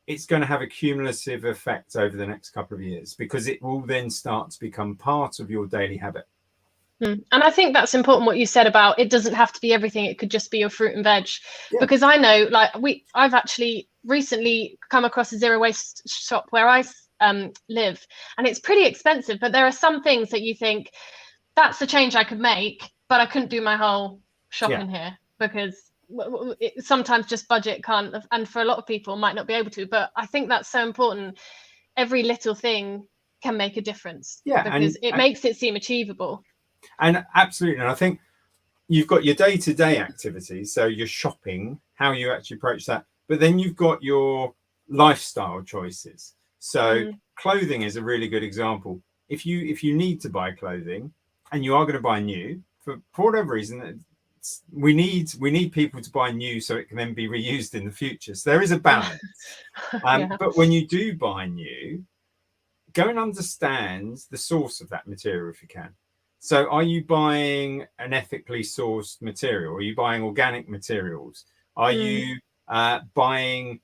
it's going to have a cumulative effect over the next couple of years, because it will then start to become part of your daily habit. And I think that's important what you said about it doesn't have to be everything. It could just be your fruit and veg. Because I know, like, I've actually recently come across a zero waste shop where I live, and it's pretty expensive, but there are some things that you think that's the change I could make, but I couldn't do my whole shopping here, because sometimes just budget can't, and for a lot of people might not be able to. But I think that's so important. Every little thing can make a difference, because it makes it seem achievable. And absolutely. And I think you've got your day-to-day activities, so your shopping, how you actually approach that, but then you've got your lifestyle choices. So clothing is a really good example. If you need to buy clothing and you are going to buy new, for whatever reason, we need people to buy new so it can then be reused in the future. So there is a balance. But when you do buy new, go and understand the source of that material if you can. So are you buying an ethically sourced material? Are you buying organic materials? Are you buying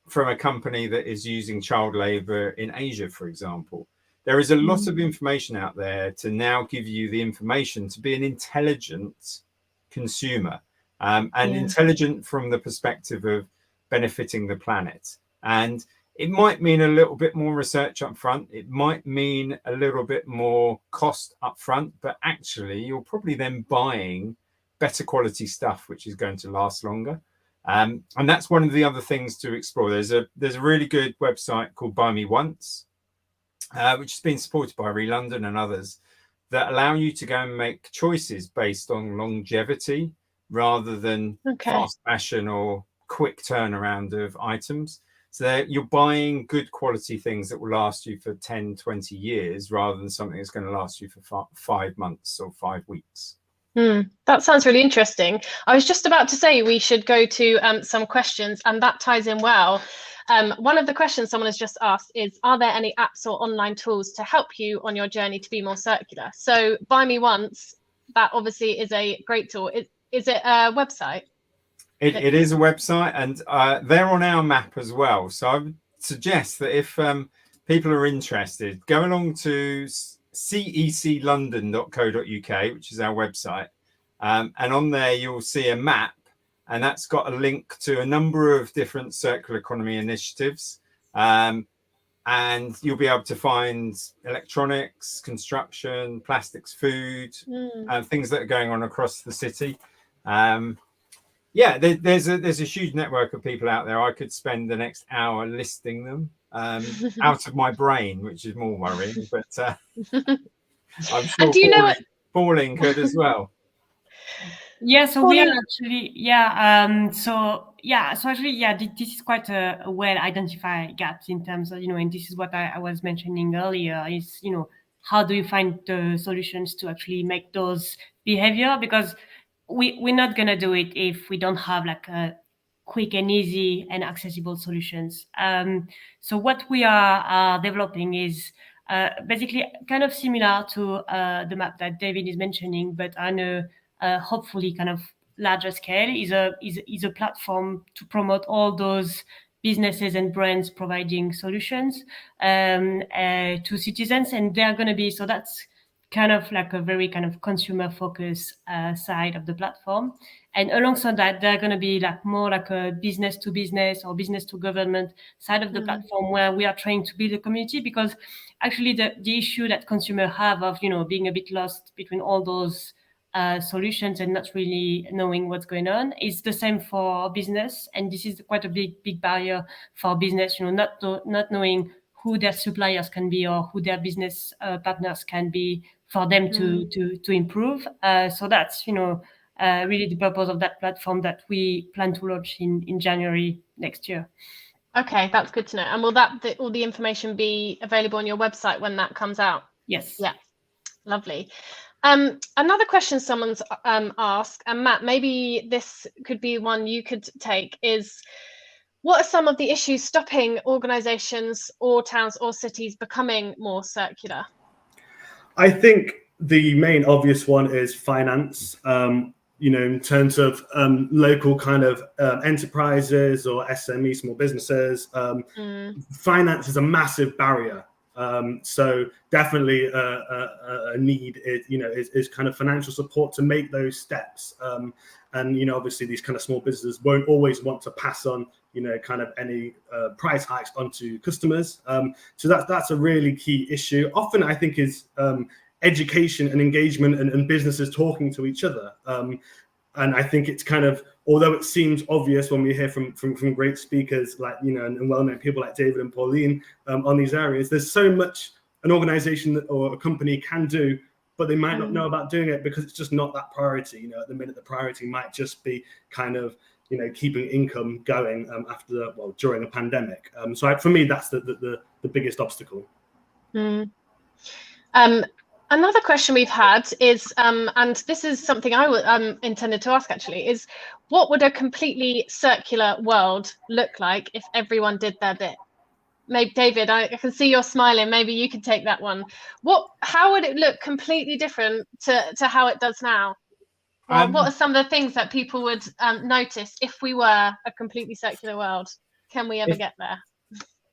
from a company that is using child labor in Asia, for example? There is a lot of information out there to now give you the information to be an intelligent consumer, and intelligent from the perspective of benefiting the planet. And it might mean a little bit more research up front. It might mean a little bit more cost up front, but actually you're probably then buying better quality stuff, which is going to last longer. And that's one of the other things to explore. There's a really good website called Buy Me Once, which has been supported by London and others, that allow you to go and make choices based on longevity rather than fast fashion or quick turnaround of items. So you're buying good quality things that will last you for 10, 20 years rather than something that's going to last you for 5 months or 5 weeks. That sounds really interesting. I was just about to say we should go to some questions, and that ties in well. One of the questions someone has just asked is, are there any apps or online tools to help you on your journey to be more circular? So Buy Me Once, that obviously is a great tool. Is it a website? It is a website, and they're on our map as well. So I would suggest that if people are interested, go along to ceclondon.co.uk, which is our website. And on there, you'll see a map, and that's got a link to a number of different circular economy initiatives. And and you'll be able to find electronics, construction, plastics, food, things that are going on across the city. Yeah, there's a huge network of people out there. I could spend the next hour listing them out of my brain, which is more worrying, but I'm sure And do you know what? Pauline could as well. Yeah, so we Pauline- are actually, so actually, this is quite a well identified gaps in terms of, and this is what I was mentioning earlier is, how do you find the solutions to actually make those behavior? Because we're not going to do it if we don't have like a quick and easy and accessible solutions. So what we are developing is basically kind of similar to the map that David is mentioning, but on a hopefully kind of larger scale is a platform to promote all those businesses and brands providing solutions to citizens, and they're going to be, so that's kind of like a very kind of consumer focused side of the platform. And alongside that, they're going to be like more like a business to business or business to government side of the platform, where we are trying to build a community, because actually the issue that consumers have of, being a bit lost between all those solutions and not really knowing what's going on is the same for business. And this is quite a big barrier for business, not knowing who their suppliers can be or who their business partners can be for them to improve. So that's, really the purpose of that platform that we plan to launch in January next year. Okay, that's good to know. And will all the information be available on your website when that comes out? Yes. Yeah, lovely. Another question someone's asked, and Matt, maybe this could be one you could take, is what are some of the issues stopping organisations or towns or cities becoming more circular? I think the main obvious one is finance. In terms of local kind of enterprises or SME, small businesses, finance is a massive barrier. So definitely a need is kind of financial support to make those steps. And obviously these kind of small businesses won't always want to pass on kind of any price hikes onto customers. So that's a really key issue. Often I think is education and engagement and businesses talking to each other. And I think it's kind of, although it seems obvious when we hear from great speakers like, and well-known people like David and Pauline on these areas, there's so much an organization or a company can do, but they might not know about doing it because it's just not that priority. At the minute, the priority might just be kind of, keeping income going during a pandemic. So for me, that's the biggest obstacle. Another question we've had is, and this is something I intended to ask actually, is what would a completely circular world look like if everyone did their bit? Maybe David, I can see you're smiling. Maybe you could take that one. How would it look completely different to how it does now? What are some of the things that people would notice if we were a completely circular world? Can we ever get there?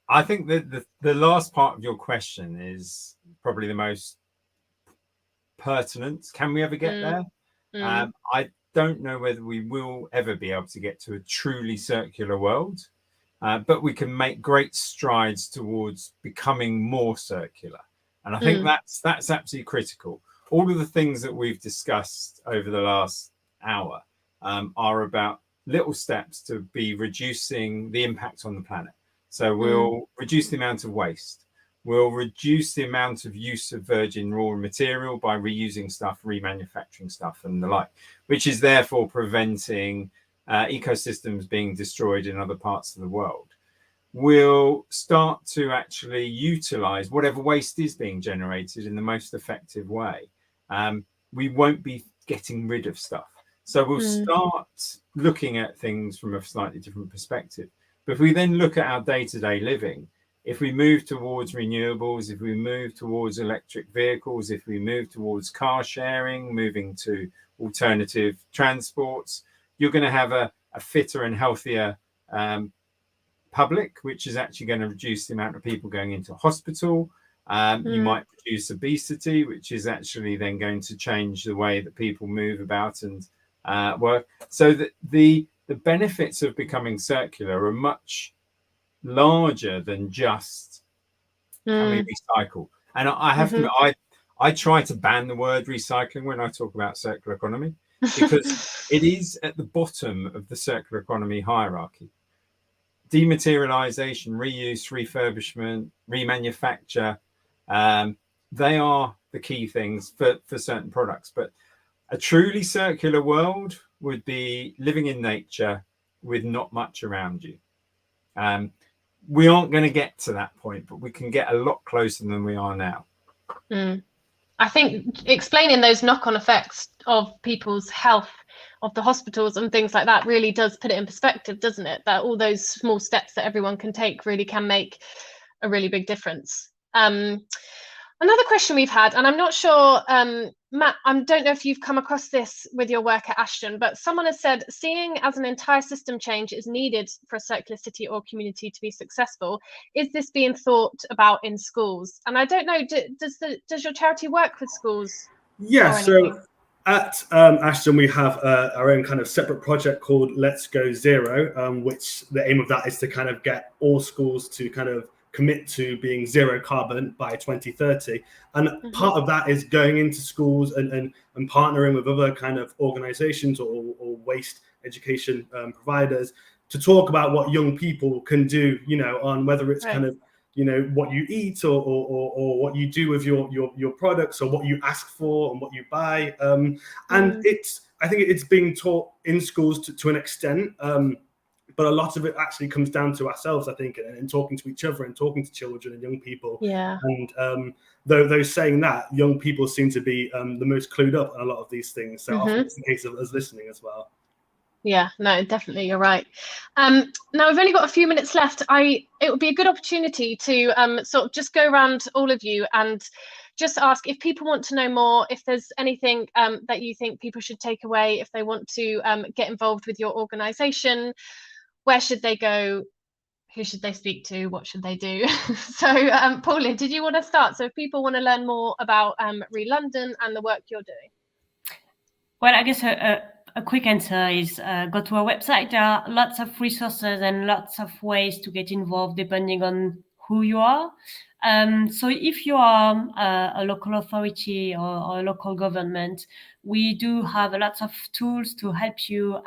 I think that the last part of your question is probably the most pertinent. Can we ever get there? I don't know whether we will ever be able to get to a truly circular world, but we can make great strides towards becoming more circular. And I think that's absolutely critical. All of the things that we've discussed over the last hour are about little steps to be reducing the impact on the planet. So we'll reduce the amount of waste. We'll reduce the amount of use of virgin raw material by reusing stuff, remanufacturing stuff and the like, which is therefore preventing ecosystems being destroyed in other parts of the world. We'll start to actually utilize whatever waste is being generated in the most effective way. We won't be getting rid of stuff. So we'll start looking at things from a slightly different perspective. But if we then look at our day-to-day living, if we move towards renewables, if we move towards electric vehicles, if we move towards car sharing, moving to alternative transports, you're going to have a fitter and healthier public, which is actually going to reduce the amount of people going into hospital. You might reduce obesity, which is actually then going to change the way that people move about and work. So that the benefits of becoming circular are much larger than just Can we recycle? And I have to admit, I try to ban the word recycling when I talk about circular economy, because it is at the bottom of the circular economy hierarchy. Dematerialization, reuse, refurbishment, remanufacture, they are the key things for certain products. But a truly circular world would be living in nature with not much around you. We aren't going to get to that point, but we can get a lot closer than we are now. I think explaining those knock-on effects of people's health, of the hospitals and things like that, really does put it in perspective, doesn't it? That all those small steps that everyone can take really can make a really big difference. Another question we've had, and I'm not sure, Matt, I don't know if you've come across this with your work at Ashton, but someone has said, seeing as an entire system change is needed for a circular city or community to be successful, is this being thought about in schools? And I don't know, does your charity work with schools? Yeah, so at Ashton, we have our own kind of separate project called Let's Go Zero, which the aim of that is to kind of get all schools to kind of commit to being zero carbon by 2030. And part of that is going into schools and partnering with other kind of organizations or waste education providers to talk about what young people can do, you know, on whether it's kind of, you know, what you eat or what you do with your products, or what you ask for and what you buy. And I think it's being taught in schools to an extent. But a lot of it actually comes down to ourselves, I think, and talking to each other and talking to children and young people. Yeah. And though saying that, young people seem to be the most clued up on a lot of these things. So often it's a case of us listening as well. Yeah, no, definitely, you're right. Now we've only got a few minutes left. It would be a good opportunity to sort of just go around all of you and just ask if people want to know more, if there's anything that you think people should take away, if they want to get involved with your organisation. Where should they go? Who should they speak to? What should they do? So, Pauline, did you want to start? So if people want to learn more about Re-London and the work you're doing. Well, I guess a quick answer is go to our website. There are lots of resources and lots of ways to get involved depending on who you are. So if you are a local authority or a local government, we do have lots of tools to help you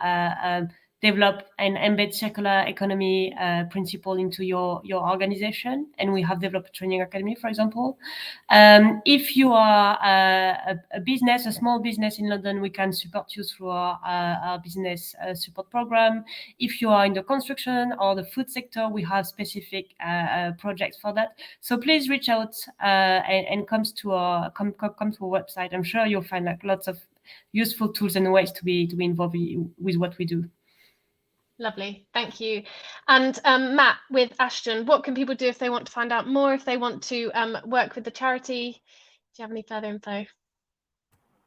develop and embed circular economy principle into your organization. And we have developed a training academy, for example. If you are a business, a small business in London, we can support you through our business support program. If you are in the construction or the food sector, we have specific projects for that. So please reach out and come to our website. I'm sure you'll find like lots of useful tools and ways to be involved with what we do. Lovely, thank you. And Matt, with Ashton, what can people do if they want to find out more, if they want to work with the charity? Do you have any further info?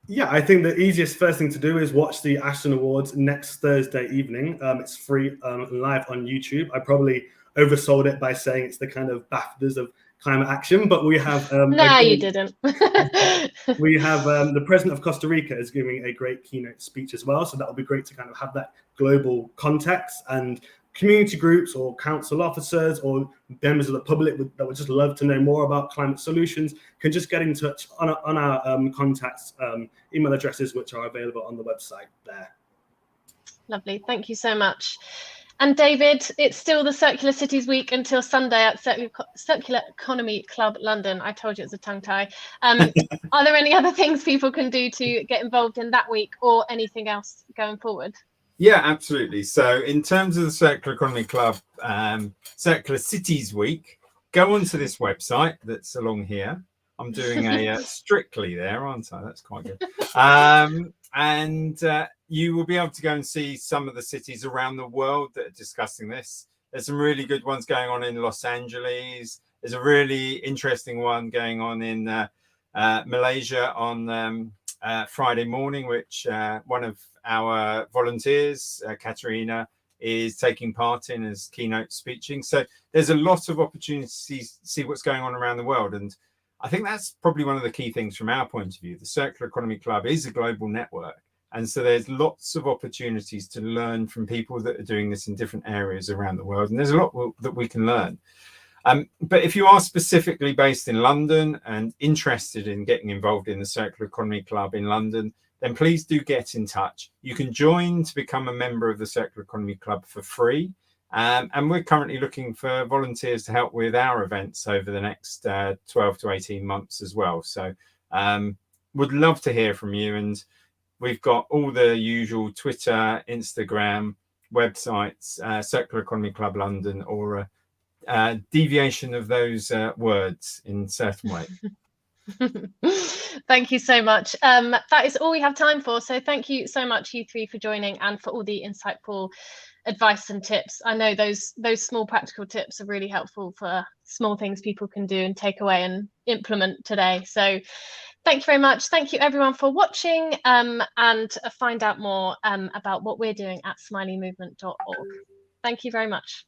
Yeah, I think the easiest first thing to do is watch the Ashton Awards next Thursday evening. It's free live on YouTube. I probably oversold it by saying it's the kind of BAFTAs of climate action, but we have you didn't. We have the president of Costa Rica is giving a great keynote speech as well, so that will be great to kind of have that global context, and community groups or council officers or members of the public that would just love to know more about climate solutions can just get in touch on our contacts email addresses, which are available on the website there. Lovely, thank you so much. And David, it's still the Circular Cities Week until Sunday at Circular Economy Club London. I told you it's a tongue tie. Are there any other things people can do to get involved in that week, or anything else going forward? Yeah, absolutely. So in terms of the Circular Economy Club Circular Cities Week, go onto this website that's along here. I'm doing a Strictly there, aren't I? That's quite good. And you will be able to go and see some of the cities around the world that are discussing this. There's some really good ones going on in Los Angeles. There's a really interesting one going on in Malaysia on Friday morning, which one of our volunteers, Katerina, is taking part in as keynote speaking. So there's a lot of opportunities to see what's going on around the world. And I think that's probably one of the key things from our point of view. The Circular Economy Club is a global network. And so there's lots of opportunities to learn from people that are doing this in different areas around the world. And there's a lot that we can learn. But if you are specifically based in London and interested in getting involved in the Circular Economy Club in London, then please do get in touch. You can join to become a member of the Circular Economy Club for free. And we're currently looking for volunteers to help with our events over the next 12 to 18 months as well. So would love to hear from you. And we've got all the usual Twitter, Instagram, websites, Circular Economy Club London, or a deviation of those words in certain ways. Thank you so much. That is all we have time for. So thank you so much, you three, for joining and for all the insightful advice and tips. I know those small practical tips are really helpful for small things people can do and take away and implement today. So thank you very much. Thank you everyone for watching, and find out more about what we're doing at smileymovement.org. Thank you very much.